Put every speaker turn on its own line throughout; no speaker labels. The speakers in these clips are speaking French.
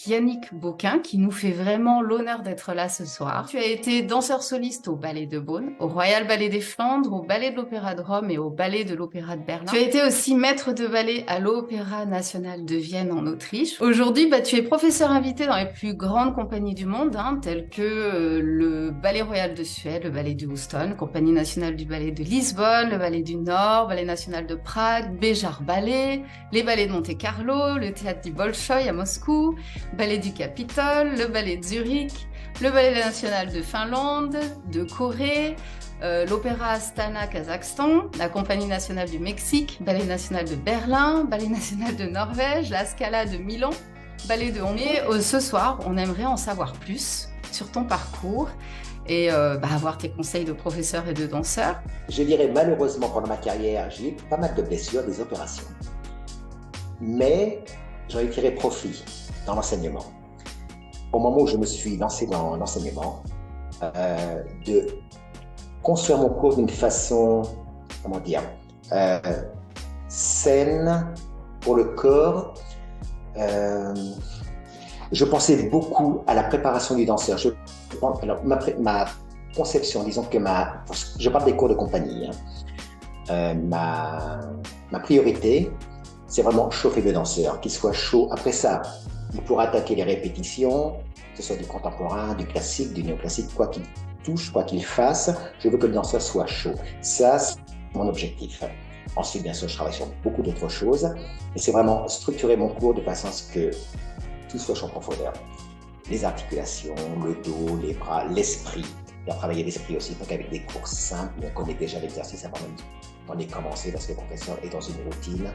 Yannick Beauquin qui nous fait vraiment l'honneur d'être là ce soir. Tu as été danseur soliste au Ballet de Beaune, au Royal Ballet des Flandres, au Ballet de l'Opéra de Rome et au Ballet de l'Opéra de Berlin. Tu as été aussi maître de ballet à l'Opéra national de Vienne en Autriche. Aujourd'hui, tu es professeur invité dans les plus grandes compagnies du monde, telles que le Ballet Royal de Suède, le Ballet de Houston, Compagnie nationale du Ballet de Lisbonne, le Ballet du Nord, Ballet national de Prague, Béjar Ballet, les ballets de Monte-Carlo, le théâtre du Bolchoï à Moscou, ballet du Capitole, le ballet de Zurich, le ballet national de Finlande, de Corée, l'opéra Astana Kazakhstan, la compagnie nationale du Mexique, ballet national de Berlin, ballet national de Norvège, la Scala de Milan, ballet de Hong Kong. Et ce soir, on aimerait en savoir plus sur ton parcours et avoir tes conseils de professeur et de danseur.
Je dirais malheureusement pendant ma carrière, j'ai eu pas mal de blessures, des opérations. Mais j'en ai tiré profit dans l'enseignement. Au moment où je me suis lancé dans l'enseignement, de construire mon cours d'une façon, saine pour le corps. Je pensais beaucoup à la préparation du danseur. Alors, ma conception, disons que je parle des cours de compagnie, ma priorité, c'est vraiment chauffer le danseur, qu'il soit chaud. Après ça, il pourra attaquer les répétitions, que ce soit du contemporain, du classique, du néoclassique, quoi qu'il touche, quoi qu'il fasse, je veux que le danseur soit chaud. Ça, c'est mon objectif. Ensuite, bien sûr, je travaille sur beaucoup d'autres choses, mais c'est vraiment structurer mon cours de façon à ce que tout soit chaud en profondeur. Les articulations, le dos, les bras, l'esprit. Il y a travaillé l'esprit aussi, donc avec des cours simples, où on connaît déjà l'exercice avant même d'en y commencer, parce que le professeur est dans une routine.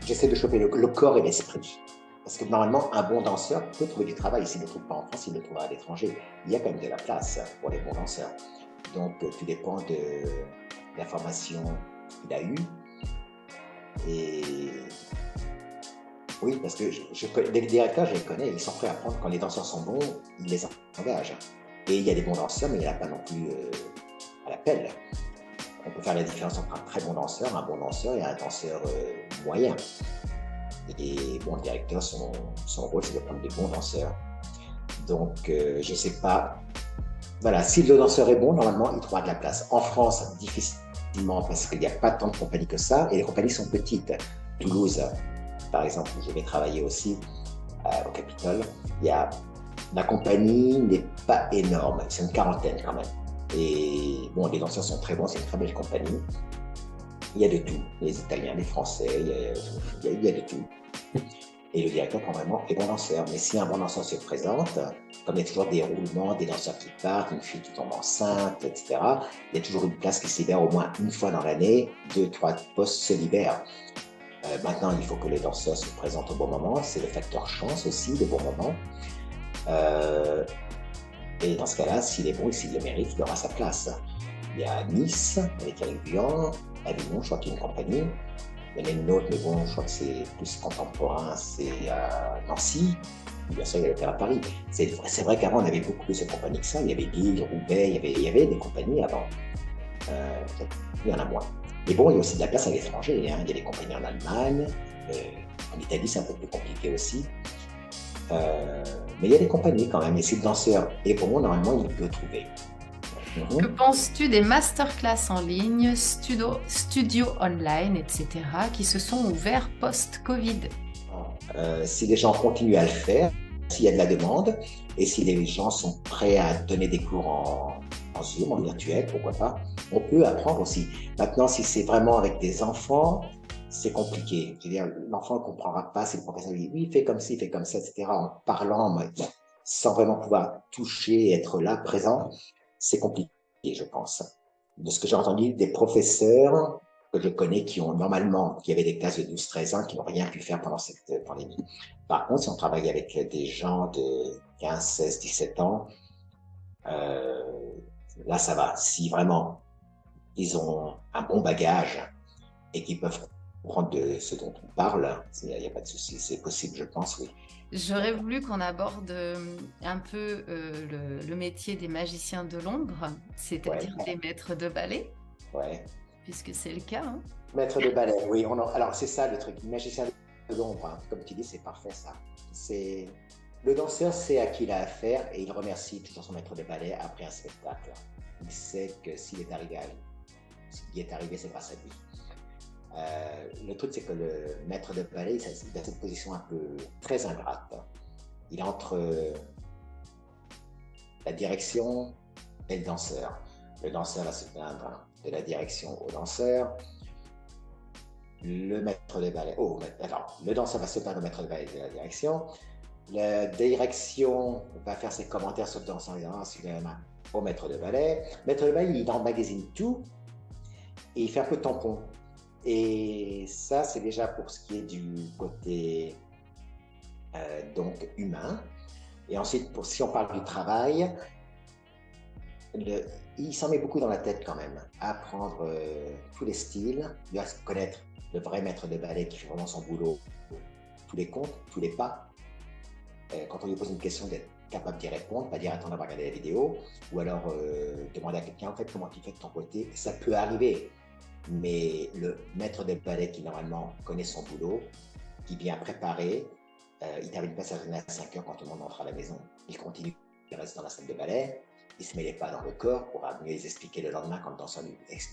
J'essaie de choper le corps et l'esprit. Parce que normalement, un bon danseur peut trouver du travail. S'il ne le trouve pas en France, il le trouvera à l'étranger. Il y a quand même de la place pour les bons danseurs. Donc, tout dépend de la formation qu'il a eue. Et oui, parce que les directeurs, je les connais, ils sont prêts à prendre. Quand les danseurs sont bons, ils les engagent. Et il y a des bons danseurs, mais il n'y en a pas non plus à l'appel. On peut faire la différence entre un très bon danseur, un bon danseur et un danseur moyen. Et bon, le directeur, son rôle, c'est de prendre des bons danseurs. Donc, je ne sais pas. Voilà, si le danseur est bon, normalement, il trouvera de la place. En France, difficilement, parce qu'il n'y a pas tant de compagnies que ça, et les compagnies sont petites. Toulouse, par exemple, où je vais travailler aussi, au Capitole, la compagnie n'est pas énorme, c'est une quarantaine quand même. Et bon, les danseurs sont très bons, c'est une très belle compagnie. Il y a de tout, les Italiens, les Français, il y a de tout. Et le directeur prend vraiment les bons danseurs. Mais si un bon danseur se présente, comme il y a toujours des roulements, des danseurs qui partent, une fille qui tombe enceinte, etc., il y a toujours une place qui se libère au moins une fois dans l'année, 2-3 postes se libèrent. Maintenant, il faut que les danseurs se présentent au bon moment, c'est le facteur chance aussi, le bon moment. Et dans ce cas-là, s'il est bon et s'il le mérite, il aura sa place. Il y a Nice, avec Eric Buan, Avignon, je crois qu'il y a une compagnie. Il y en a une autre, mais bon, je crois que c'est plus contemporain, c'est à Nancy. Bien sûr, il y a l'Opéra de Paris. C'est vrai qu'avant, on avait beaucoup plus de compagnies que ça. Il y avait Lille, Roubaix, il y avait des compagnies avant. Il y en a moins. Mais bon, il y a aussi de la place à l'étranger. Il y a des compagnies en Allemagne. En Italie, c'est un peu plus compliqué aussi. Mais il y a des compagnies quand même. Et si le danseur est bon, normalement, il peut trouver.
Que penses-tu des masterclass en ligne, studio online, etc., qui se sont ouverts post-Covid?
Si les gens continuent à le faire, s'il y a de la demande, et si les gens sont prêts à donner des cours en Zoom, en virtuel, pourquoi pas, on peut apprendre aussi. Maintenant, si c'est vraiment avec des enfants, c'est compliqué. Je veux dire, l'enfant ne comprendra pas si le professeur dit oui, fais comme ci, fais comme ça, etc., en parlant, sans vraiment pouvoir toucher et être là, présent. C'est compliqué, je pense. De ce que j'ai entendu des professeurs que je connais qui avaient des classes de 12-13 ans, qui n'ont rien pu faire pendant cette pandémie. Par contre, si on travaille avec des gens de 15, 16, 17 ans, là, ça va. Si vraiment ils ont un bon bagage et qu'ils peuvent comprendre de ce dont on parle, il n'y a pas de souci. C'est possible, je pense, oui.
J'aurais voulu qu'on aborde un peu le métier des magiciens de l'ombre, c'est-à-dire des maîtres de ballet, puisque c'est le cas.
Maître de ballet, oui. Alors, c'est ça le truc. Magicien l'ombre, hein. Comme tu dis, c'est parfait ça. C'est le danseur sait à qui il a affaire et il remercie toujours son maître de ballet après un spectacle. Il sait que s'il est arrivé s'il est arrivé, c'est grâce à lui. Le truc, c'est que le maître de ballet, il a cette position un peu très ingrate. Il est entre la direction et le danseur. Le danseur va se plaindre de la direction au danseur. Le maître de ballet, alors, le danseur va se plaindre au maître de ballet de la direction. La direction va faire ses commentaires sur le danseur au maître de ballet. Le maître de ballet, il emmagasine tout et il fait un peu tampon. Et ça, c'est déjà pour ce qui est du côté donc humain. Et ensuite, si on parle du travail, il s'en met beaucoup dans la tête quand même, à apprendre tous les styles, il doit connaître le vrai maître de ballet qui fait vraiment son boulot, tous les comptes, tous les pas. Quand on lui pose une question, d'être capable d'y répondre, pas dire attends, on va regarder la vidéo, ou alors demander à quelqu'un en fait comment tu fais de ton côté. Ça peut arriver, mais le maître de ballet qui normalement connaît son boulot, qui vient préparer, il termine pas sa journée à 5 heures quand tout le monde rentre à la maison. Il continue, il reste dans la salle de ballet, il se met les pas dans le corps pour mieux les expliquer le lendemain quand le danseur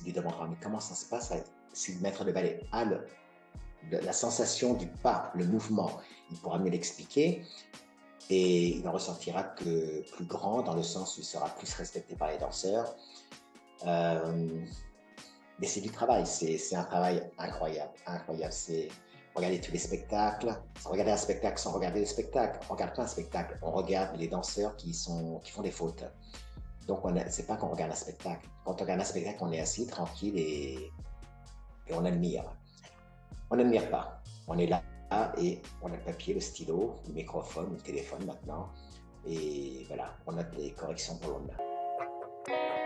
lui demandera mais comment ça se passe si le maître de ballet a la sensation du pas, le mouvement, il pourra mieux l'expliquer et il en ressortira que plus grand dans le sens où il sera plus respecté par les danseurs. Mais c'est du travail, c'est un travail incroyable, incroyable. C'est regarder tous les spectacles, regarder un spectacle sans regarder le spectacle. On regarde pas un spectacle, on regarde les danseurs qui font des fautes. Donc c'est pas qu'on regarde un spectacle. Quand on regarde un spectacle, on est assis tranquille et on admire. On n'admire pas. On est là et on a le papier, le stylo, le microphone, le téléphone maintenant. Et voilà, on note les corrections pour le lendemain.